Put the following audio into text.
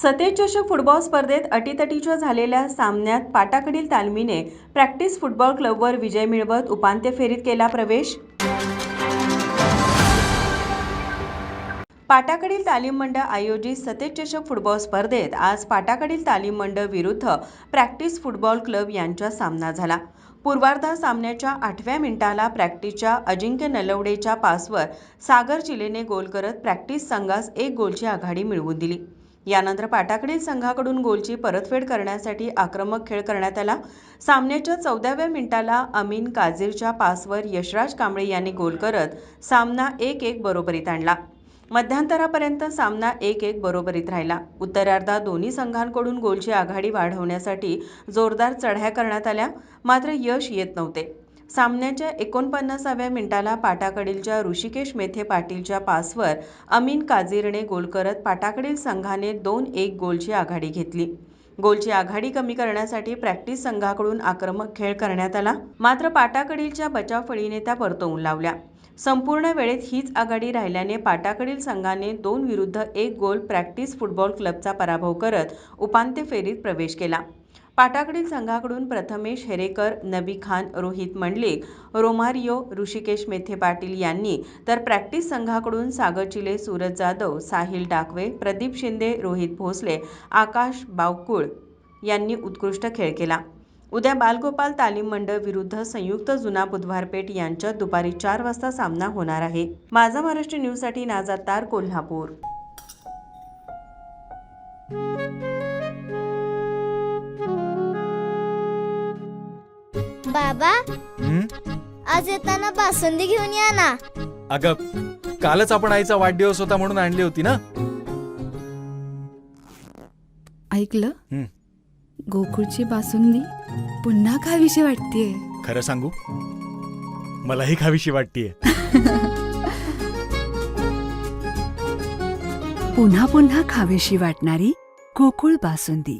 सतेज चषक फुटबॉल स्पर्धेत अटीतटीच्या झालेल्या सामन्यात पाटाकडील तालमीने प्रॅक्टिस फुटबॉल क्लबवर विजय मिळवत उपांत्य फेरीत केला प्रवेश. पाटाकडील तालीम मंडळ आयोजित सतेज चषक फुटबॉल स्पर्धेत आज पाटाकडील तालीम मंडळ विरुद्ध प्रॅक्टिस फुटबॉल क्लब यांचा सामना झाला. पूर्वार्ध सामन्याच्या 8व्या मिनिटाला प्रॅक्टिसच्या अजिंक्य नलवडेच्या पासवर सागर चिलेने गोल करत प्रॅक्टिस संघास 1 गोलची आघाडी मिळवून दिली. यानंतर पाटाकडील संघाकडून गोलची परतफेड करण्यासाठी आक्रमक खेळ करण्यात आला. सामन्याच्या 14व्या मिनिटाला अमीन काझीरच्या पासवर यशराज कांबळे यांनी गोल करत सामना 1-1 बरोबरीत आणला. मध्यांतरापर्यंत सामना 1-1 बरोबरीत राहिला. उत्तरार्धात दोन्ही संघांकडून गोलची आघाडी वाढवण्यासाठी जोरदार चढ्या करण्यात आल्या, मात्र यश येत नव्हते. सामन्याच्या 49व्या मिनिटाला पाटाकडीलच्या ऋषिकेश मेथे पाटीलच्या पासवर अमीन काझीरने गोल करत पाटाकडील संघाने 2-1 गोलची आघाडी घेतली. गोलची आघाडी कमी करण्यासाठी प्रॅक्टिस संघाकडून आक्रमक खेळ करण्यात आला, मात्र पाटाकडीलच्या बचाव फळीने त्या परतवून लावल्या. संपूर्ण वेळेत हीच आघाडी राहिल्याने पाटाकडील संघाने 2-1 गोल प्रॅक्टिस फुटबॉल क्लबचा पराभव करत उपांत्य फेरीत प्रवेश केला. पाटाकडील संघाकडून प्रथमेश हेरेकर, नबी खान, रोहित मंडलिक, रोमारियो, ऋषिकेश मेथे पाटील यांनी तर प्रॅक्टिस संघाकडून सागर चिले, सूरज जाधव, साहिल डाकवे, प्रदीप शिंदे, रोहित भोसले, आकाश बावकुळ यांनी उत्कृष्ट खेळ केला. उद्या बालगोपाल तालीम मंडळ विरुद्ध संयुक्त जुना बुधवारपेठ यांच्यात दुपारी 4 वाजता सामना होणार आहे. माझा महाराष्ट्र न्यूजसाठी नाझात तार, कोल्हापूर. बाबा, आज येताना बासुंदी घेऊन या ना. अगं, कालच आपण आईचा वाढदिवस होता म्हणून आणली होती ना. ऐकलं, गोकुळची बासुंदी पुन्हा खावीशी वाटतेय. खरं सांगू, मलाही खावीशी वाटतेय. पुन्हा पुन्हा खावीशी वाटणारी गोकुळ बासुंदी.